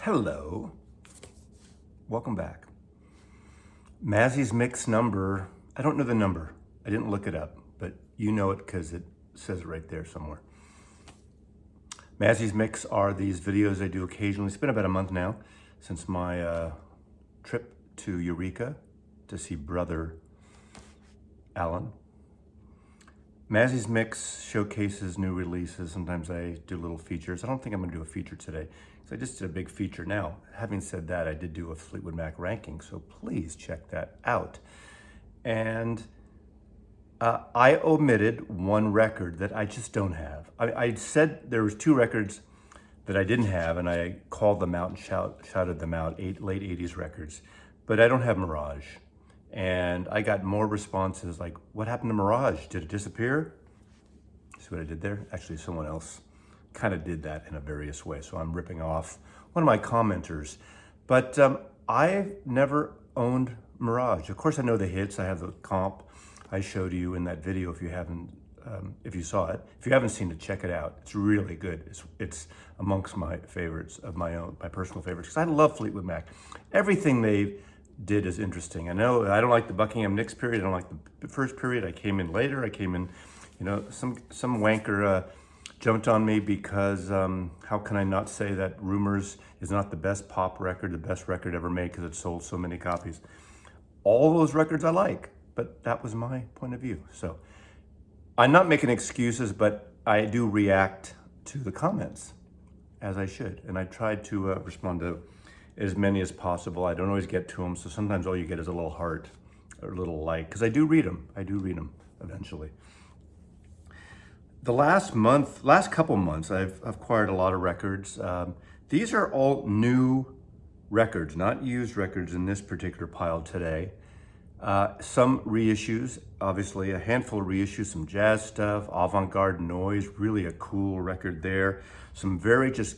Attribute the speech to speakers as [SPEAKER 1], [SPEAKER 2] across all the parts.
[SPEAKER 1] Hello, welcome back. Mazzy's mix number, I don't know the number. I didn't look it up, but you know it because it says it right there somewhere. Mazzy's mix are these videos I do occasionally. It's been about a month now since my trip to Eureka to see brother Alan. Mazzy's mix showcases new releases. Sometimes I do little features. I don't think I'm gonna do a feature today, because I just did a big feature now. Having said that, I did do a Fleetwood Mac ranking, so please check that out. And I omitted one record that I just don't have. I said there was two records that I didn't have, and I called them out and shouted them out, late 80s records, but I don't have Mirage. And I got more responses like, what happened to Mirage? Did it disappear? See what I did there? Actually, someone else kind of did that in a various way. So I'm ripping off one of my commenters. But I've never owned Mirage. Of course, I know the hits. I have the comp I showed you in that video if you haven't, if you saw it. If you haven't seen it, check it out. It's really good. It's amongst my favorites of my own, my personal favorites, because I love Fleetwood Mac. Everything they did is interesting. I know I don't like the Buckingham Nicks period. I don't like the first period. I came in later. I came in, you know, some wanker jumped on me because how can I not say that Rumors is not the best pop record, the best record ever made because it sold so many copies. All those records I like, but that was my point of view. So I'm not making excuses, but I do react to the comments as I should. And I tried to respond to as many as possible. I don't always get to them, so sometimes all you get is a little heart or a little like, because I do read them. I do read them eventually. The last couple months, I've acquired a lot of records. These are all new records, not used records in this particular pile today. Some reissues, obviously a handful of reissues, some jazz stuff, avant-garde noise, really a cool record there. Some very just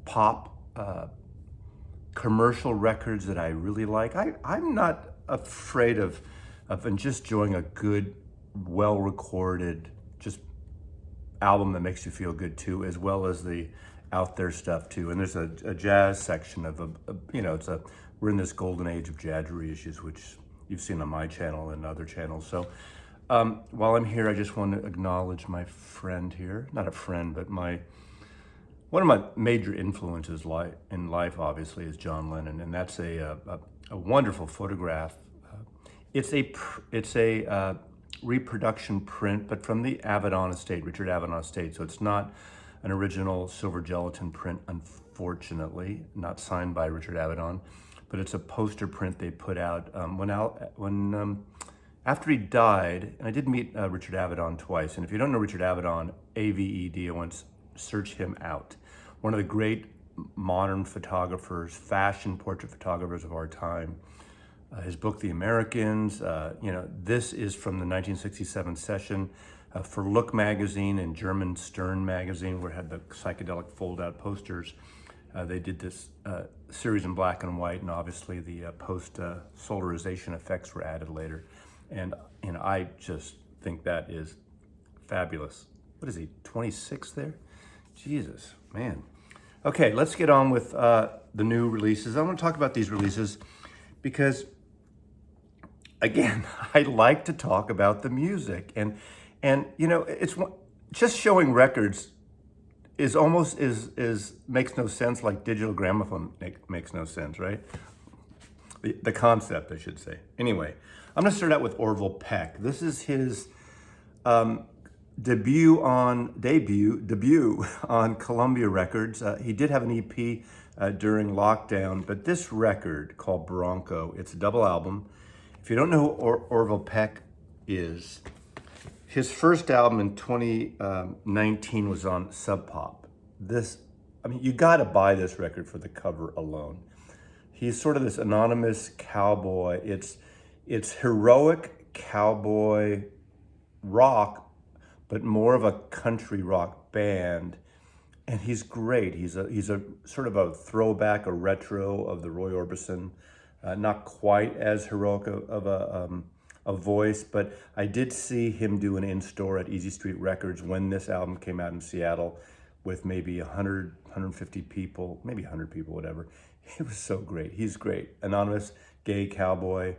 [SPEAKER 1] pop, commercial records that I really like. I'm not afraid of just enjoying a good, well-recorded, just album that makes you feel good too, as well as the out there stuff too. And there's a jazz section of you know, we're in this golden age of jazz reissues, which you've seen on my channel and other channels. So while I'm here, I just want to acknowledge my friend here, not a friend, but one of my major influences in life, obviously, is John Lennon, and that's a wonderful photograph. It's a reproduction print, but from the Avedon estate, Richard Avedon estate. So it's not an original silver gelatin print, unfortunately, not signed by Richard Avedon, but it's a poster print they put out after he died. And I did meet Richard Avedon twice, and if you don't know Richard Avedon, Aved, search him out. One of the great modern photographers, fashion portrait photographers of our time. His book, The Americans, you know, this is from the 1967 session for Look magazine and German Stern magazine, where it had the psychedelic fold-out posters. They did this series in black and white, and obviously the post-solarization effects were added later. And you know, I just think that is fabulous. What is he, 26 there? Jesus, man. Okay, let's get on with the new releases. I want to talk about these releases because, again, I like to talk about the music. And you know, it's just showing records is almost makes no sense, like digital gramophone makes no sense, right? The concept, I should say. Anyway, I'm going to start out with Orville Peck. This is his debut on Columbia Records. He did have an EP during lockdown, but this record called Bronco, it's a double album. If you don't know who Orville Peck is, his first album in 2019 was on Sub Pop. I mean, you gotta buy this record for the cover alone. He's sort of this anonymous cowboy. It's heroic cowboy rock, but more of a country rock band. And he's great. He's a sort of a throwback, a retro of the Roy Orbison. Not quite as heroic of a voice, but I did see him do an in-store at Easy Street Records when this album came out in Seattle with maybe 100, 150 people, maybe 100 people, whatever. It was so great. He's great. Anonymous gay cowboy,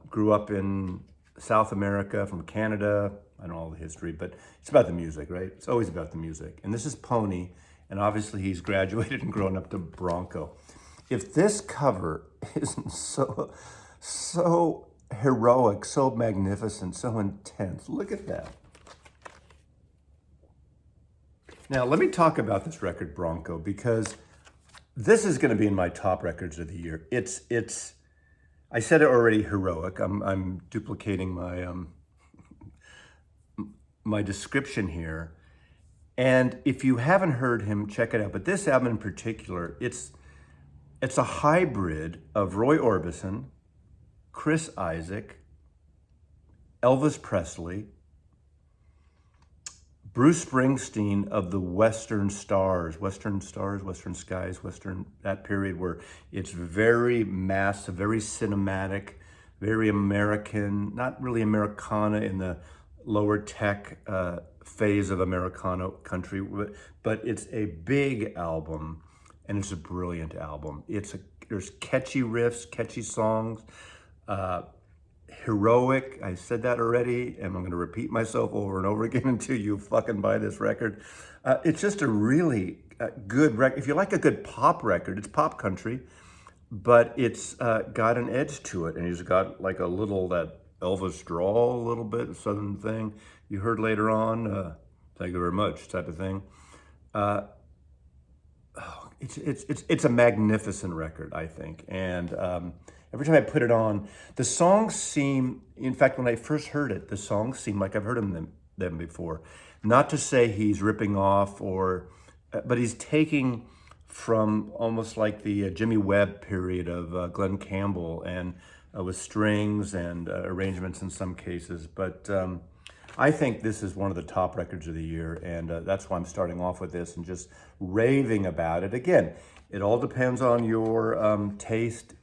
[SPEAKER 1] grew up in South America from Canada. I don't know all the history, but it's about the music, right? It's always about the music. And this is Pony, and obviously he's graduated and grown up to Bronco. If this cover isn't so heroic, so magnificent, so intense, look at that. Now, let me talk about this record, Bronco, because this is going to be in my top records of the year. It's. I said it already, heroic. I'm duplicating my description here. And if you haven't heard him, check it out. But this album in particular, it's a hybrid of Roy Orbison, Chris Isaak, Elvis Presley, Bruce Springsteen of the Western Skies, that period where it's very massive, very cinematic, very American, not really Americana in the lower tech phase of Americana country, but it's a big album and it's a brilliant album. There's catchy riffs, catchy songs, heroic, I said that already, and I'm gonna repeat myself over and over again until you fucking buy this record. It's just a really good record. If you like a good pop record, it's pop country, but it's got an edge to it, and he's got like a little, that Elvis drawl a little bit, southern thing you heard later on, thank you very much type of thing. It's a magnificent record, I think, and every time I put it on, the songs seem, in fact, when I first heard it, the songs seem like I've heard them before. Not to say he's ripping off but he's taking from almost like the Jimmy Webb period of Glenn Campbell, and with strings and arrangements in some cases. But I think this is one of the top records of the year, and that's why I'm starting off with this and just raving about it. Again, it all depends on your taste.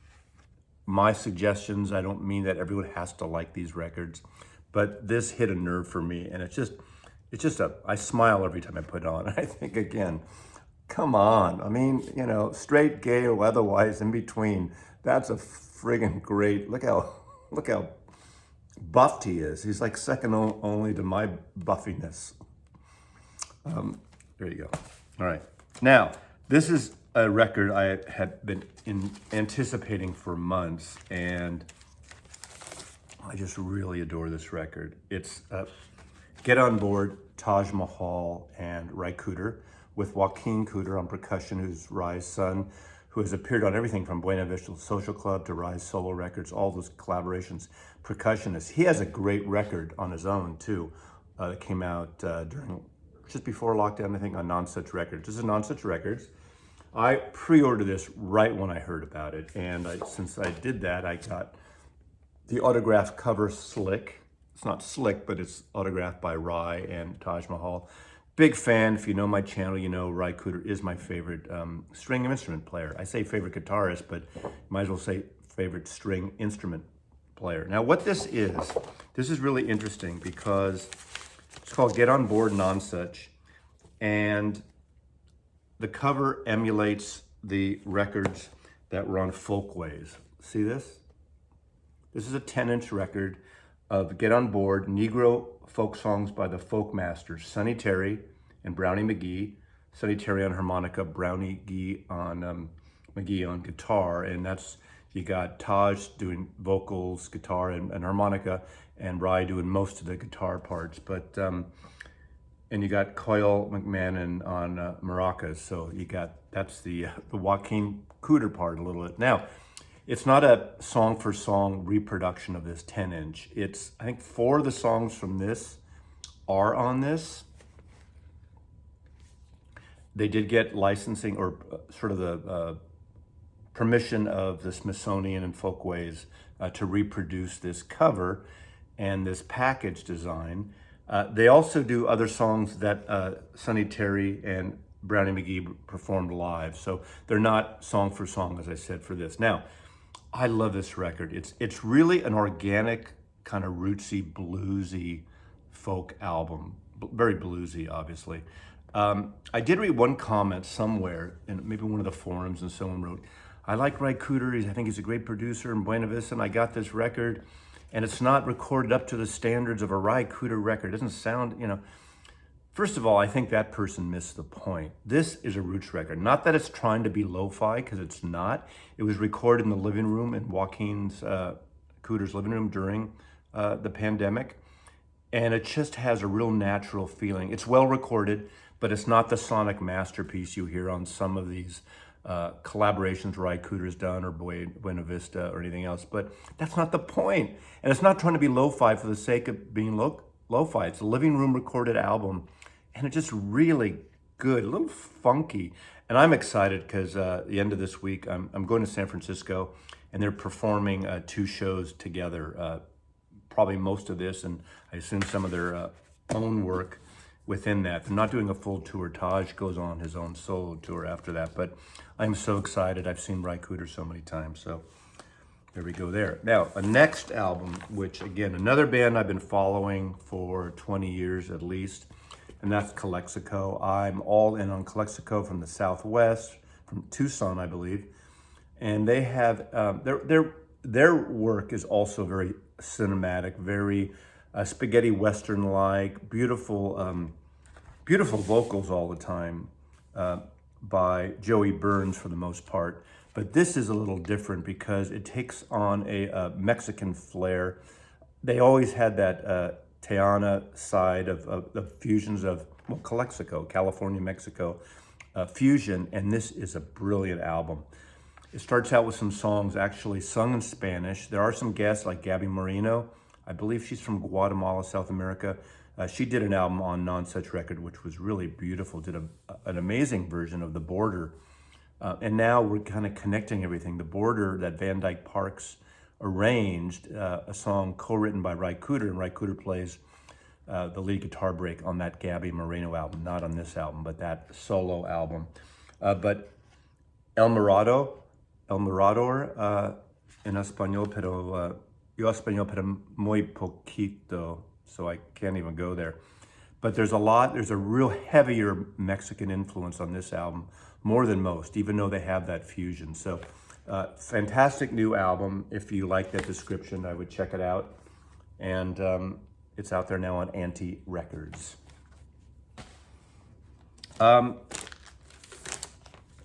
[SPEAKER 1] My suggestions, I don't mean that everyone has to like these records, but this hit a nerve for me, and I smile every time I put it on. I think, again, come on. I mean, straight, gay, or otherwise, in between, that's a friggin' great, look how buffed he is. He's like second only to my buffiness. There you go. All right. Now, this is a record I had been anticipating for months, and I just really adore this record. It's Get On Board, Taj Mahal, and Ry Cooder, with Joaquin Cooder on percussion, who's Ry's son, who has appeared on everything from Buena Vista Social Club to Ry's solo records, all those collaborations, percussionist. He has a great record on his own, too, that came out just before lockdown, I think, on Non-Such Records. This is Non-Such Records. I pre-ordered this right when I heard about it, and since I did that, I got the autographed cover slick. It's not slick, but it's autographed by Ry and Taj Mahal. Big fan. If you know my channel, you know Ry Cooder is my favorite string instrument player. I say favorite guitarist, but might as well say favorite string instrument player. Now, what this is really interesting because it's called Get On Board Non-Such, and the cover emulates the records that were on Folkways. See this? This is a 10-inch record of Get On Board, Negro folk songs by the folk masters, Sonny Terry and Brownie McGee. Sonny Terry on harmonica, Brownie McGee on guitar, and you got Taj doing vocals, guitar, and harmonica, and Ry doing most of the guitar parts. But and you got Coyle McMahon on maracas, so that's the Joaquin Cooder part a little bit. Now, it's not a song-for-song reproduction of this 10-inch. I think 4 of the songs from this are on this. They did get licensing or sort of the permission of the Smithsonian and Folkways to reproduce this cover and this package design. They also do other songs that Sonny Terry and Brownie McGee performed live. So they're not song for song, as I said, for this. Now, I love this record. It's really an organic, kind of rootsy, bluesy folk album. Very bluesy, obviously. I did read one comment somewhere in maybe one of the forums, and someone wrote, I like Ry Cooder, I think he's a great producer in Buena Vista, and I got this record, and it's not recorded up to the standards of a Ry Cooder record. It doesn't sound, First of all, I think that person missed the point. This is a roots record. Not that it's trying to be lo-fi, because it's not. It was recorded in the living room, in Joaquin's, Cooder's living room during the pandemic. And it just has a real natural feeling. It's well recorded, but it's not the sonic masterpiece you hear on some of these collaborations Ry Cooder's done, or Buena Vista, or anything else. But that's not the point. And it's not trying to be lo-fi for the sake of being lo-fi. It's a living room recorded album. And it's just really good, a little funky. And I'm excited because the end of this week, I'm going to San Francisco, and they're performing 2 shows together. Probably most of this, and I assume some of their own work within that. They're not doing a full tour. Taj goes on his own solo tour after that. But I'm so excited. I've seen Ry Cooder so many times. So there we go there. Now, a next album, which again, another band I've been following for 20 years at least, and that's Calexico. I'm all in on Calexico from the Southwest, from Tucson, I believe. And they have, their work is also very cinematic, very spaghetti Western-like, beautiful, beautiful vocals all the time by Joey Burns for the most part. But this is a little different because it takes on a Mexican flair. They always had that Tijuana side of fusions of, well, Calexico, California, Mexico fusion, and this is a brilliant album. It starts out with some songs actually sung in Spanish. There are some guests like Gabby Moreno. I believe she's from Guatemala, South America. She did an album on Non Such Record, which was really beautiful, did an amazing version of The Border. And now we're kind of connecting everything. The Border that Van Dyke Parks arranged, a song co-written by Ry Cooder, and Ry Cooder plays the lead guitar break on that Gabby Moreno album, not on this album, but that solo album. But El Mirador en español, pero yo español, pero muy poquito, so I can't even go there. But there's a real heavier Mexican influence on this album, more than most, even though they have that fusion. So fantastic new album. If you like that description, I would check it out. And it's out there now on Anti Records.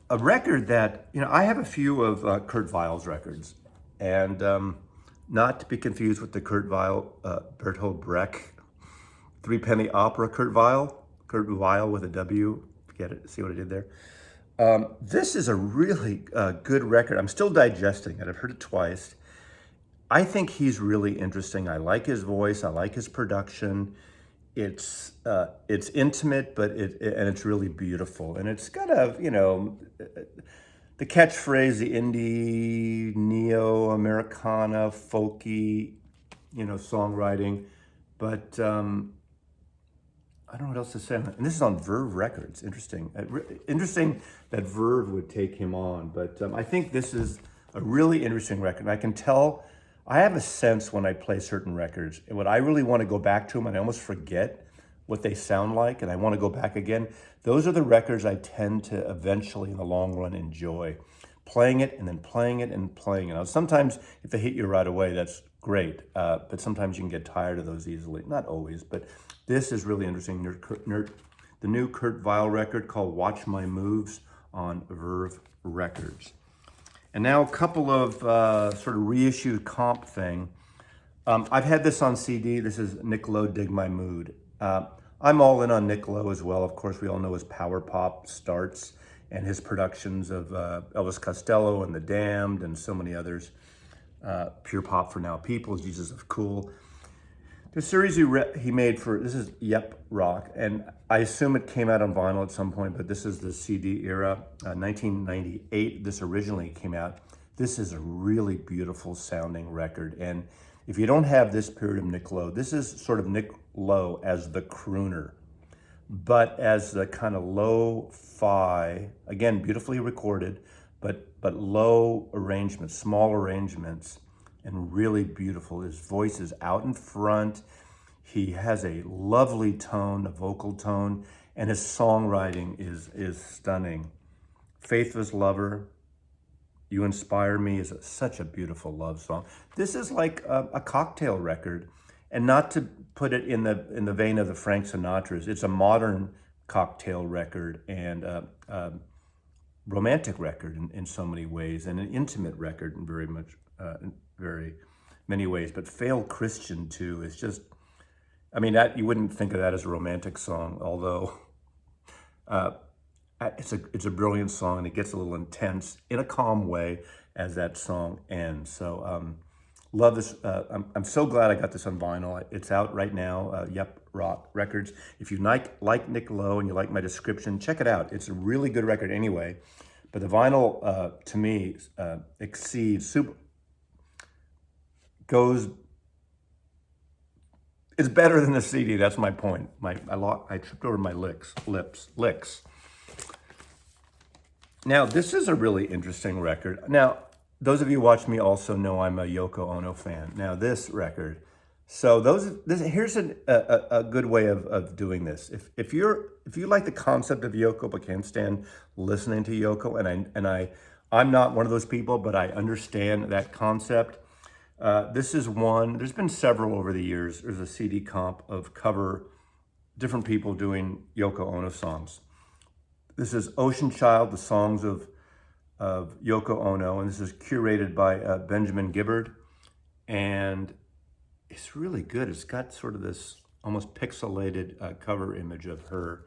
[SPEAKER 1] A record that, I have a few of Kurt Weill's records, and not to be confused with the Kurt Weill, Bertolt Brecht, Three-Penny Opera Kurt Weill with a W, get it, see what I did there? This is a really good record. I'm still digesting it. I've heard it twice. I think he's really interesting. I like his voice. I like his production. It's intimate, but and it's really beautiful. And it's got the catchphrase, the indie, neo-Americana, folky, songwriting. But I don't know what else to say. And this is on Verve Records. Interesting. Interesting that Verve would take him on. But I think this is a really interesting record. I can tell, I have a sense when I play certain records, and when I really want to go back to them, and I almost forget what they sound like, and I want to go back again. Those are the records I tend to eventually, in the long run, enjoy. Playing it, and then playing it, and playing it. Now, sometimes, if they hit you right away, that's great. But sometimes you can get tired of those easily. Not always, but this is really interesting. The new Kurt Weill record called Watch My Moves on Verve Records. And now a couple of sort of reissued comp thing. I've had this on CD. This is Nick Lowe, Dig My Mood. I'm all in on Nick Lowe as well. Of course, we all know his power pop starts and his productions of Elvis Costello and The Damned and so many others. Pure Pop for Now People, Jesus of Cool. The series he made this is Yep Rock, and I assume it came out on vinyl at some point, but this is the CD era, 1998, this originally came out. This is a really beautiful sounding record, and if you don't have this period of Nick Lowe, this is sort of Nick Lowe as the crooner, but as the kind of lo-fi, again, beautifully recorded, but low arrangements, small arrangements, and really beautiful. His voice is out in front. He has a lovely tone, a vocal tone, and his songwriting is stunning. Faithless Lover, You Inspire Me is such a beautiful love song. This is like a cocktail record, and not to put it in the vein of the Frank Sinatra's. It's a modern cocktail record and romantic record in so many ways, and an intimate record in very many ways. But Fail Christian too is just, I mean, that you wouldn't think of that as a romantic song, although it's a brilliant song, and it gets a little intense in a calm way as that song ends. So love this. I'm so glad I got this on vinyl. It's out right now. Yep, Rock Records. If you like Nick Lowe and you like my description, check it out. It's a really good record anyway. But the vinyl, to me, exceeds, it's better than the CD. That's my point. I tripped over my lips. Now, this is a really interesting record. Now, those of you who watch me also know I'm a Yoko Ono fan. Now, this record. So here's a good way of doing this. If you like the concept of Yoko but can't stand listening to Yoko, and I'm not one of those people, but I understand that concept. This is one. There's been several over the years. There's a CD comp of different people doing Yoko Ono songs. This is Ocean Child, the songs of Yoko Ono, and this is curated by Benjamin Gibbard, and it's really good. It's got sort of this almost pixelated cover image of her,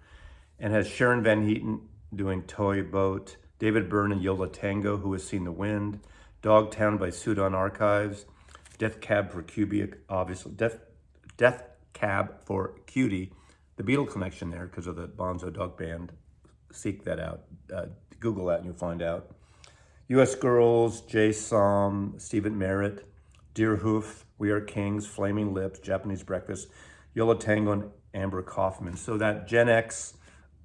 [SPEAKER 1] and has Sharon Van Heaton doing Toy Boat, David Byrne and Yola Tango, Who Has Seen the Wind, Dogtown by Sudan Archives, Death Cab for Cutie, obviously, Death Cab for Cutie, the Beatle connection there because of the Bonzo Dog Band. Seek that out. Google that and you'll find out. U.S. Girls, Jay Som, Stephen Merritt, Deer Hoof, We Are Kings, Flaming Lips, Japanese Breakfast, Yola Tango, and Amber Kaufman. So that Gen X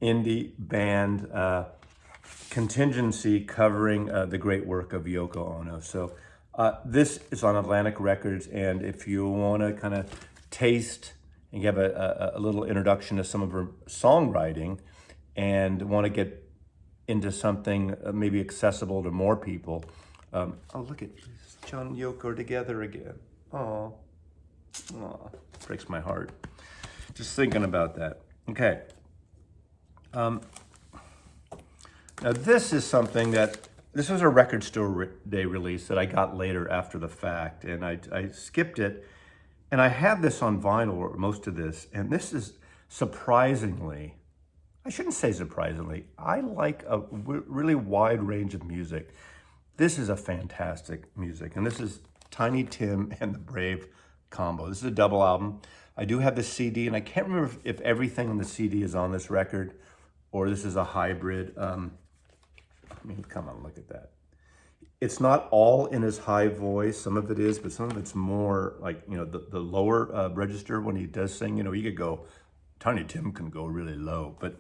[SPEAKER 1] indie band contingency covering the great work of Yoko Ono. So this is on Atlantic Records, and if you want to kind of taste and have a little introduction to some of her songwriting and want to get into something maybe accessible to more people. Oh, look at John and Yoko are together again. Oh, breaks my heart. Just thinking about that. Okay. Now this is something this was a Record Store Day release that I got later after the fact, and I skipped it, and I have this on vinyl, or most of this, and this is surprisingly, I shouldn't say surprisingly, I like a really wide range of music. This is a fantastic music, and this is Tiny Tim and the Brave Combo. This is a double album. I do have the CD, and I can't remember if everything on the CD is on this record, or this is a hybrid. I mean, come on, look at that. It's not all in his high voice. Some of it is, but some of it's more like, the lower register when he does sing. You could go, Tiny Tim can go really low, but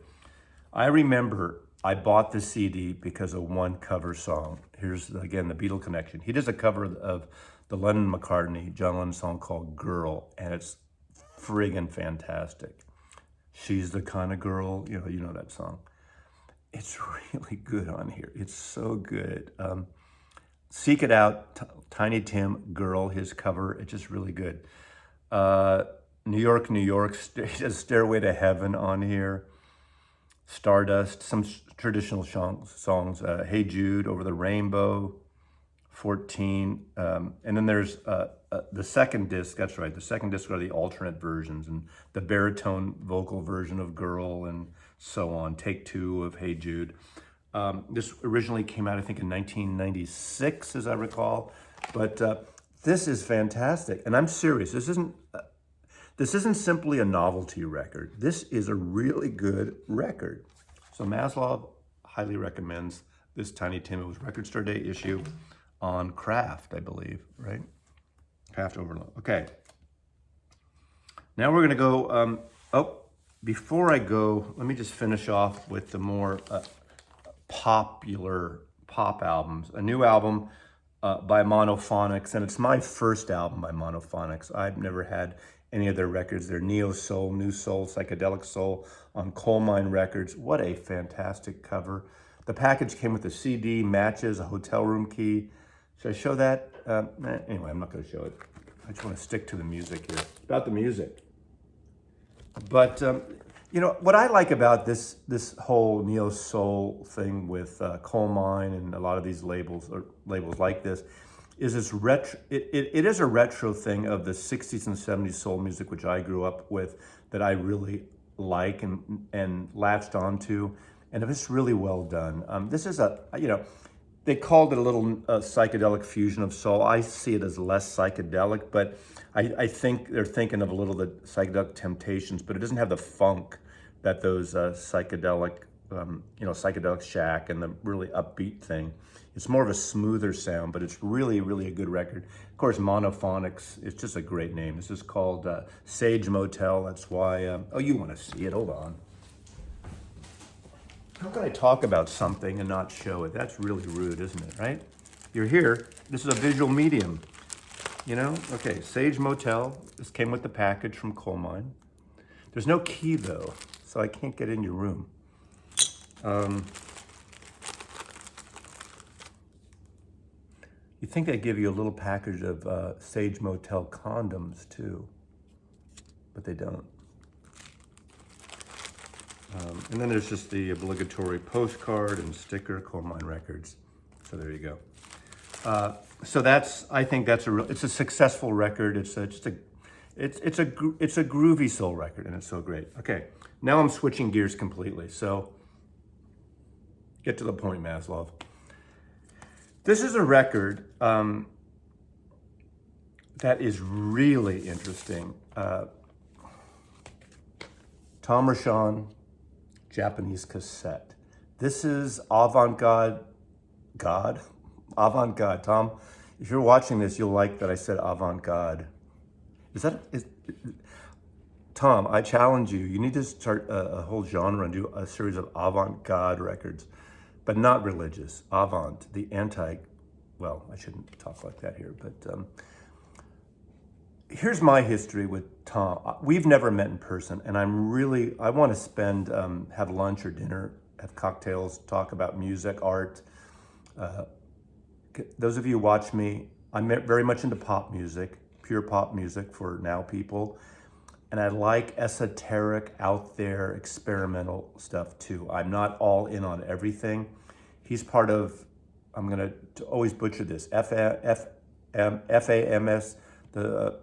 [SPEAKER 1] I remember I bought the CD because of one cover song. Here's, again, the Beatle connection. He does a cover of the Lennon-McCartney, John Lennon song called Girl, and it's friggin' fantastic. She's the kind of girl, you know that song. It's really good on here. It's so good. Seek it out, Tiny Tim, Girl, his cover. It's just really good. New York, New York, Stairway to Heaven on here. Stardust, some traditional songs. Hey Jude, Over the Rainbow, 14. And then there's the second disc, that's right. The second disc are the alternate versions, and the baritone vocal version of Girl and so on. Take two of Hey Jude. This originally came out, I think, in 1996, as I recall. But this is fantastic. And I'm serious. This isn't simply a novelty record. This is a really good record. So Maslov highly recommends this Tiny Tim. It was Record Store Day issue on Craft, I believe, right? Craft Overload. Okay. Now we're going to go, before I go, let me just finish off with the more popular pop albums. A new album by Monophonics, and it's my first album by Monophonics. I've never had any of their records. They're neo soul, new soul, psychedelic soul on Coal Mine Records. What a fantastic cover. The package came with a CD, matches, a hotel room key. Should I show that? Anyway, I'm not going to show it. I just want to stick to the music here. It's about the music. But you know what I like about this whole neo soul thing with Coal Mine and a lot of these labels or labels like this is this retro. It is a retro thing of the 60s and 70s soul music, which I grew up with, that I really like and latched onto, and it's really well done. This is they called it a little psychedelic fusion of soul. I see it as less psychedelic, but I think they're thinking of a little of the psychedelic temptations, but it doesn't have the funk that those psychedelic, psychedelic shack and the really upbeat thing. It's more of a smoother sound, but it's really, really a good record. Of course, Monophonics, it's just a great name. This is called Sage Motel. That's why, oh, you want to see it, hold on. How can I talk about something and not show it? That's really rude, isn't it, right? You're here, this is a visual medium, you know? Okay, Sage Motel, this came with the package from Coal Mine. There's no key though, so I can't get in your room. You think they'd give you a little package of Sage Motel condoms too, but they don't. And then there's just the obligatory postcard and sticker, Coal Mine Records. So there you go. So I think it's a successful record. It's a groovy soul record, and it's so great. Okay, now I'm switching gears completely. So get to the point, Maslov. This is a record that is really interesting. Tom Rashan, Japanese cassette. This is avant-garde. Avant-garde. Tom, if you're watching this, you'll like that I said avant-garde. Tom, I challenge you. You need to start a whole genre and do a series of avant-garde records, but not religious. Avant, well, I shouldn't talk like that here, but here's my history with Tom. We've never met in person, and I want to have lunch or dinner, have cocktails, talk about music, art. Those of you who watch me, I'm very much into pop music, pure pop music for now people. And I like esoteric, out there, experimental stuff too. I'm not all in on everything. He's part of, I'm gonna always butcher this, FAMS, the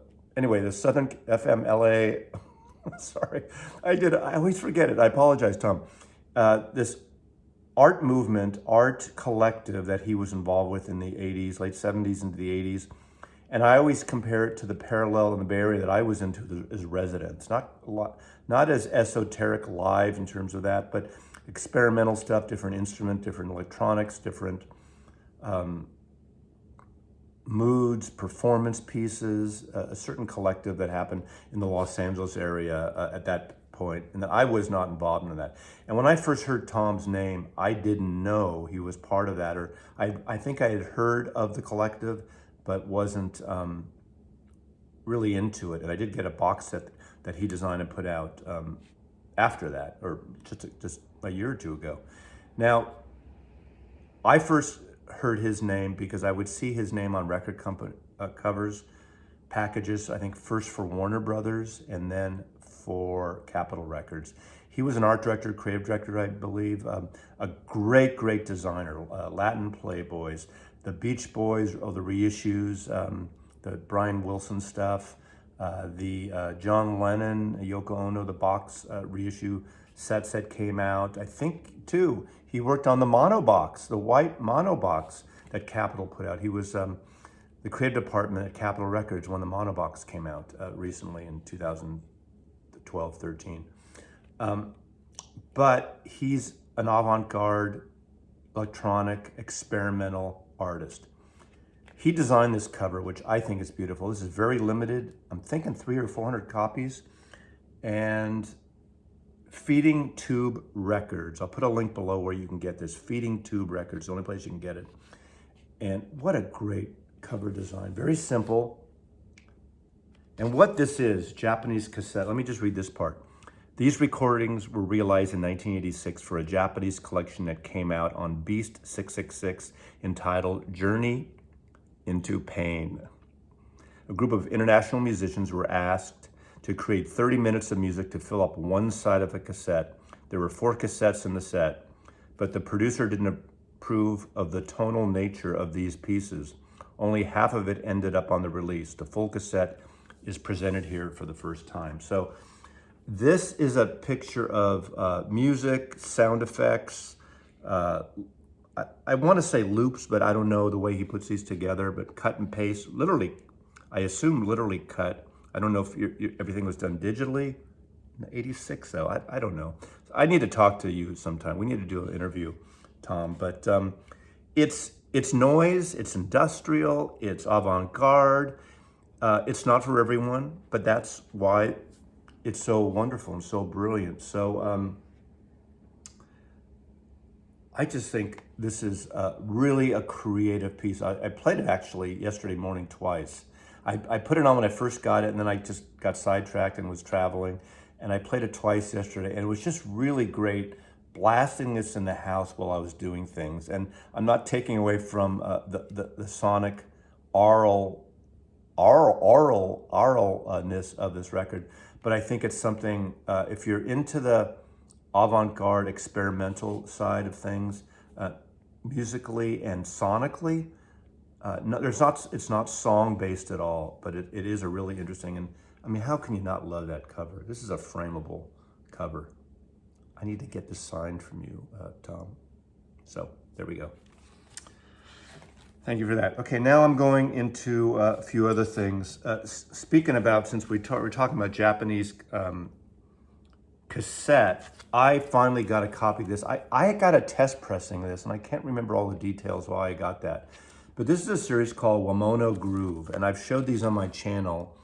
[SPEAKER 1] Southern FMLA, sorry, I always forget it, I apologize, Tom. This art movement, art collective that he was involved with in the 80s, late 70s into the 80s. And I always compare it to the parallel in the Bay Area that I was into as residents. Not as esoteric live in terms of that, but experimental stuff, different instrument, different electronics, different moods, performance pieces, a certain collective that happened in the Los Angeles area at that point, and that I was not involved in that. And when I first heard Tom's name, I didn't know he was part of that, or I think I had heard of the collective, but wasn't really into it. And I did get a box set that he designed and put out after that, or just a year or two ago. Now, I first heard his name because I would see his name on record company covers, packages, I think first for Warner Brothers and then for Capitol Records. He was an art director, creative director, I believe, a great designer, Latin Playboys, the Beach Boys, or the reissues, the Brian Wilson stuff, the John Lennon, Yoko Ono, the box reissue set came out. I think, too, he worked on the Mono Box, the white Mono Box that Capitol put out. He was the creative department at Capitol Records when the Mono Box came out recently in 2012, 13. But he's an avant-garde, electronic, experimental artist. He designed this cover, which I think is beautiful. This is very limited. I'm thinking 300 or 400 copies. And Feeding Tube Records. I'll put a link below where you can get this. Feeding Tube Records, the only place you can get it. And what a great cover design. Very simple. And what this is, Japanese cassette. Let me just read this part. These recordings were realized in 1986 for a Japanese collection that came out on Beast 666 entitled Journey into Pain. A group of international musicians were asked to create 30 minutes of music to fill up one side of a cassette. There were 4 cassettes in the set, but the producer didn't approve of the tonal nature of these pieces. Only half of it ended up on the release. The full cassette is presented here for the first time. So this is a picture of music, sound effects. I want to say loops, but I don't know the way he puts these together, but cut and paste, literally, I assume literally cut. I don't know if everything was done digitally. 86 though, I don't know. I need to talk to you sometime. We need to do an interview, Tom, but it's noise, it's industrial, it's avant-garde. It's not for everyone, but that's why it's so wonderful and so brilliant. So I just think this is really a creative piece. I played it actually yesterday morning twice. I put it on when I first got it, and then I just got sidetracked and was traveling. And I played it twice yesterday, and it was just really great blasting this in the house while I was doing things. And I'm not taking away from the sonic auralness of this record, but I think it's something, if you're into the avant-garde experimental side of things, musically and sonically, it's not song-based at all, but it is a really interesting, and I mean, how can you not love that cover? This is a frameable cover. I need to get this signed from you, Tom. So there we go. Thank you for that. Okay, now I'm going into a few other things. Speaking about, since we're talking about Japanese cassette, I finally got a copy of this. I got a test pressing of this, and I can't remember all the details why I got that. But this is a series called Wamono Groove, and I've showed these on my channel.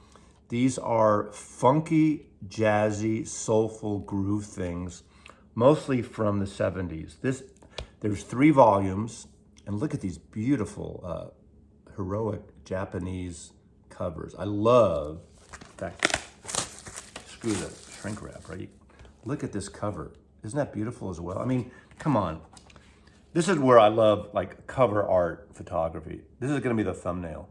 [SPEAKER 1] These are funky, jazzy, soulful groove things, mostly from the 70s. There's 3 volumes, and look at these beautiful, heroic Japanese covers. I love, in fact, screw the shrink wrap, right? Look at this cover. Isn't that beautiful as well? I mean, come on. This is where I love like cover art photography. This is gonna be the thumbnail.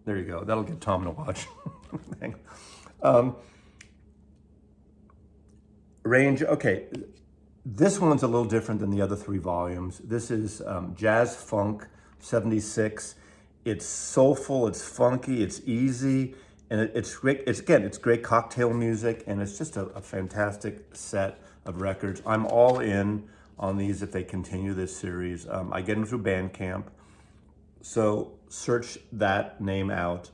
[SPEAKER 1] There you go. That'll get Tom to watch. Range, okay. This one's a little different than the other 3 volumes. This is Jazz Funk 76. It's soulful, it's funky, it's easy, and it's great. It's great cocktail music, and it's just a fantastic set of records. I'm all in on these if they continue this series. I get them through Bandcamp. So search that name out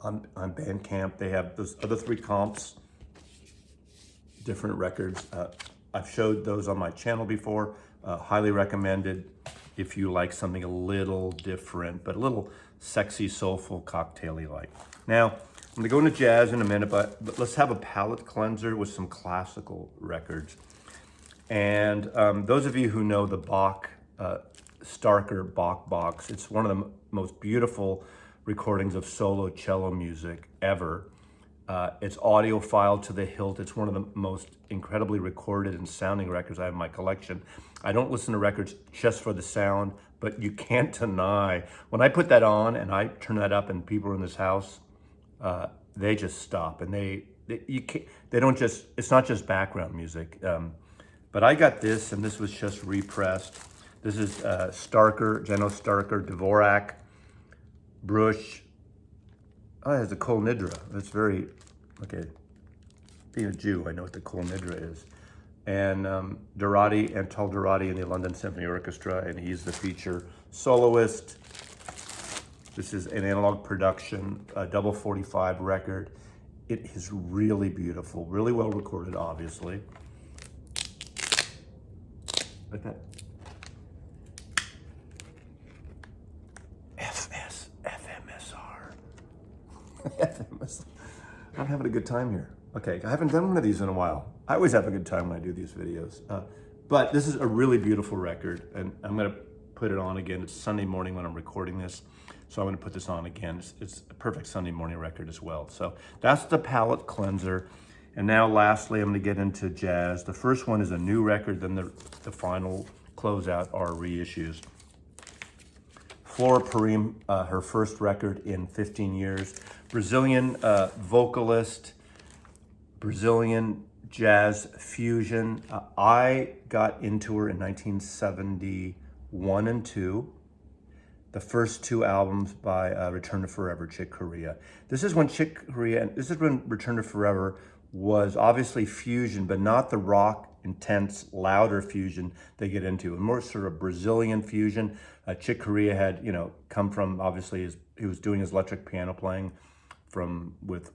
[SPEAKER 1] on Bandcamp. They have those other 3 comps, different records. I've showed those on my channel before. Highly recommended if you like something a little different, but a little sexy, soulful, cocktail-y like. Now, I'm gonna go into jazz in a minute, but let's have a palate cleanser with some classical records. And those of you who know the Bach Starker Bach Box, it's one of the most beautiful recordings of solo cello music ever. It's audiophile to the hilt. It's one of the most incredibly recorded and sounding records I have in my collection. I don't listen to records just for the sound, but you can't deny, when I put that on and I turn that up and people are in this house, they just stop, and they don't just, it's not just background music. But I got this, and this was just repressed. This is Starker, Jeno Starker, Dvorak, Bruch. Oh, it has the Kol Nidra. That's very, okay. Being a Jew, I know what the Kol Nidra is. And Dorati, Antal Dorati in the London Symphony Orchestra, and he's the feature soloist. This is an analog production, a double 45 record. It is really beautiful, really well recorded, obviously. Like that. FMSR. FMSR. I'm having a good time here. Okay, I haven't done one of these in a while. I always have a good time when I do these videos. But this is a really beautiful record, and I'm gonna put it on again. It's Sunday morning when I'm recording this, so I'm gonna put this on again. It's a perfect Sunday morning record as well. So that's the palate cleanser. And now lastly, I'm gonna get into jazz. The first one is a new record, then the final closeout are reissues. Flora Purim, her first record in 15 years. Brazilian vocalist, Brazilian jazz fusion. I got into her in 1971 and 2. The first two albums by Return to Forever, Chick Corea. This is when Return to Forever was obviously fusion, but not the rock, intense, louder fusion they get into. More sort of Brazilian fusion. Chick Corea had, come from, obviously, he was doing his electric piano playing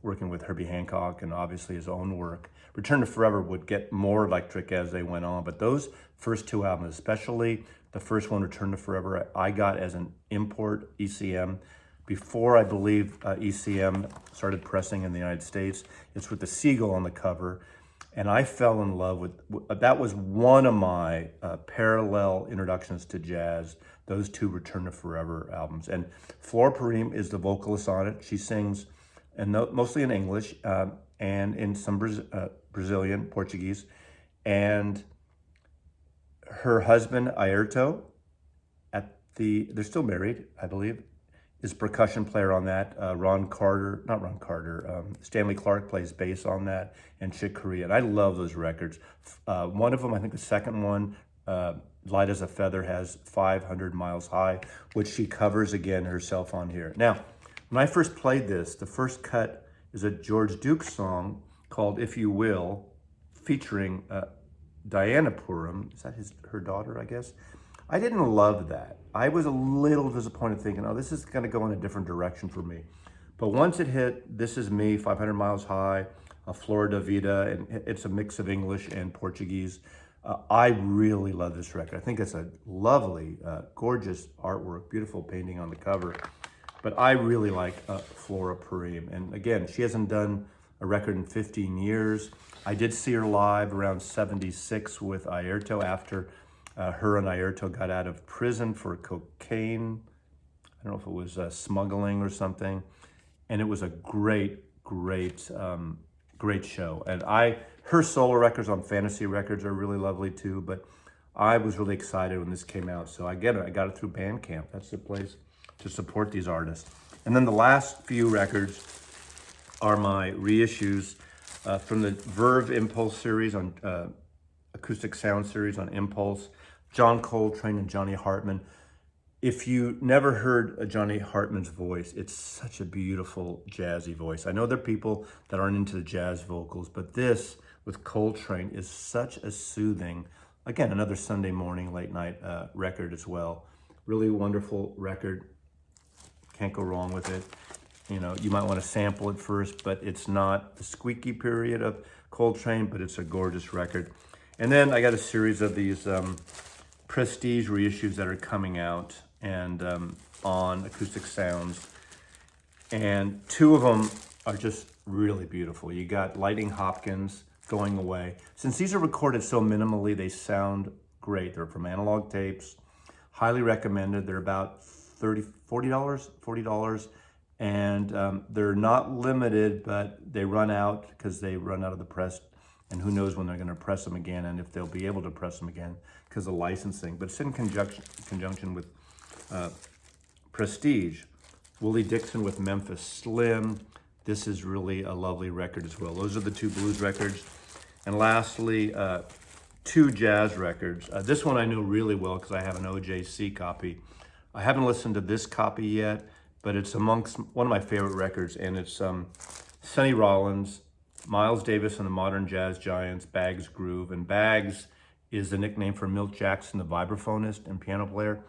[SPEAKER 1] working with Herbie Hancock and obviously his own work. Return to Forever would get more electric as they went on, but those first two albums, especially the first one, Return to Forever, I got as an import ECM before I believe ECM started pressing in the United States. It's with the seagull on the cover. And I fell in love with, that was one of my parallel introductions to jazz, those two Return to Forever albums. And Flora Purim is the vocalist on it. She sings mostly in English and in some Brazilian, Portuguese. And her husband, Ayrton, they're still married, I believe, is percussion player on that. Stanley Clarke plays bass on that, and Chick Corea. And I love those records. One of them, I think the second one, Light as a Feather, has 500 Miles High, which she covers again herself on here. Now, when I first played this, the first cut is a George Duke song called If You Will, featuring Diana Purim. Is that her daughter, I guess? I didn't love that. I was a little disappointed thinking, oh, this is gonna go in a different direction for me. But once it hit This Is Me, 500 Miles High, Flor da Vida, and it's a mix of English and Portuguese, I really love this record. I think it's a lovely, gorgeous artwork, beautiful painting on the cover. But I really like Flora Purim. And again, she hasn't done a record in 15 years. I did see her live around 76 with Ayrton after her and Ayrton got out of prison for cocaine. I don't know if it was smuggling or something. And it was a great show. And her solo records on Fantasy Records are really lovely too, but I was really excited when this came out. So I got it through Bandcamp. That's the place to support these artists. And then the last few records are my reissues from the Verve Impulse series on acoustic sound series on Impulse, John Coltrane and Johnny Hartman. If you never heard Johnny Hartman's voice, it's such a beautiful jazzy voice. I know there are people that aren't into the jazz vocals, but this with Coltrane is such a soothing, again, another Sunday morning, late night record as well. Really wonderful record. Can't go wrong with it. You might want to sample it first, but it's not the squeaky period of Coltrane, but it's a gorgeous record. And then I got a series of these prestige reissues that are coming out and on Acoustic Sounds. And two of them are just really beautiful. You got Lightning Hopkins, Going Away. Since these are recorded so minimally, they sound great. They're from analog tapes. Highly recommended. They're about $40, and they're not limited, but they run out because they run out of the press, and who knows when they're going to press them again and if they'll be able to press them again because of licensing. But it's in conjunction with Prestige. Willie Dixon with Memphis Slim. This is really a lovely record as well. Those are the two blues records. And lastly, two jazz records. This one I know really well because I have an OJC copy. I haven't listened to this copy yet, but it's amongst one of my favorite records, and it's Sonny Rollins, Miles Davis and the Modern Jazz Giants, Baggs Groove. And Baggs is the nickname for Milt Jackson, the vibraphonist and piano player.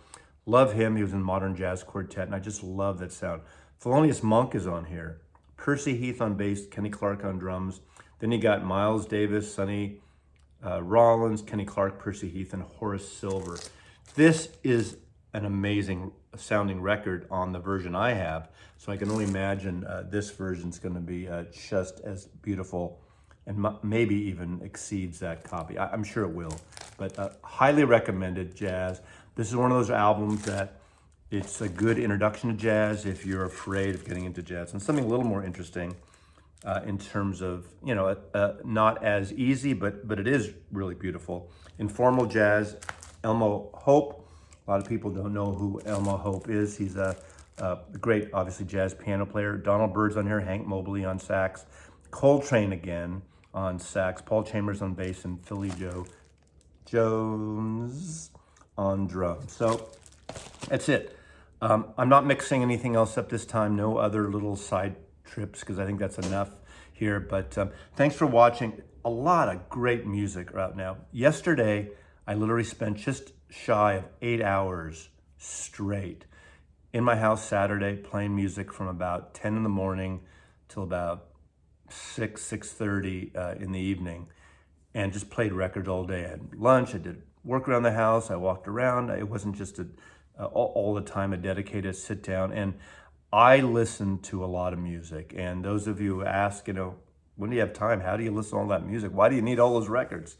[SPEAKER 1] Love him. He was in Modern Jazz Quartet, and I just love that sound. Thelonious Monk is on here. Percy Heath on bass, Kenny Clarke on drums. Then you got Miles Davis, Sonny Rollins, Kenny Clarke, Percy Heath, and Horace Silver. This is an amazing sounding record on the version I have, so I can only imagine this version is going to be just as beautiful and maybe even exceeds that copy. I'm sure it will, but highly recommended jazz. This is one of those albums that it's a good introduction to jazz if you're afraid of getting into jazz. And something a little more interesting in terms of, not as easy, but it is really beautiful. Informal jazz, Elmo Hope. A lot of people don't know who Elmo Hope is. He's a great, obviously, jazz piano player. Donald Byrd's on here, Hank Mobley on sax, Coltrane again on sax, Paul Chambers on bass, and Philly Joe Jones on drums. So that's it. I'm not mixing anything else up this time. No other little side trips, because I think that's enough here. But thanks for watching. A lot of great music right now. Yesterday, I literally spent just shy of 8 hours straight in my house Saturday playing music from about 10 in the morning till about 6:30 in the evening, and just played records all day. I had lunch, I did work around the house, I walked around. It wasn't just all the time a dedicated sit down. And I listen to a lot of music. And those of you who ask, when do you have time? How do you listen to all that music? Why do you need all those records?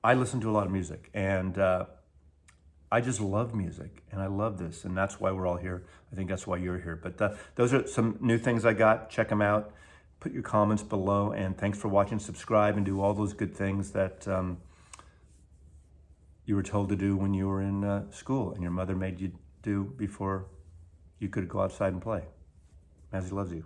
[SPEAKER 1] I listen to a lot of music, and I just love music, and I love this, and that's why we're all here. I think that's why you're here. But those are some new things I got. Check them out. Put your comments below, and thanks for watching. Subscribe and do all those good things that you were told to do when you were in school and your mother made you do before you could go outside and play. Mazzy loves you.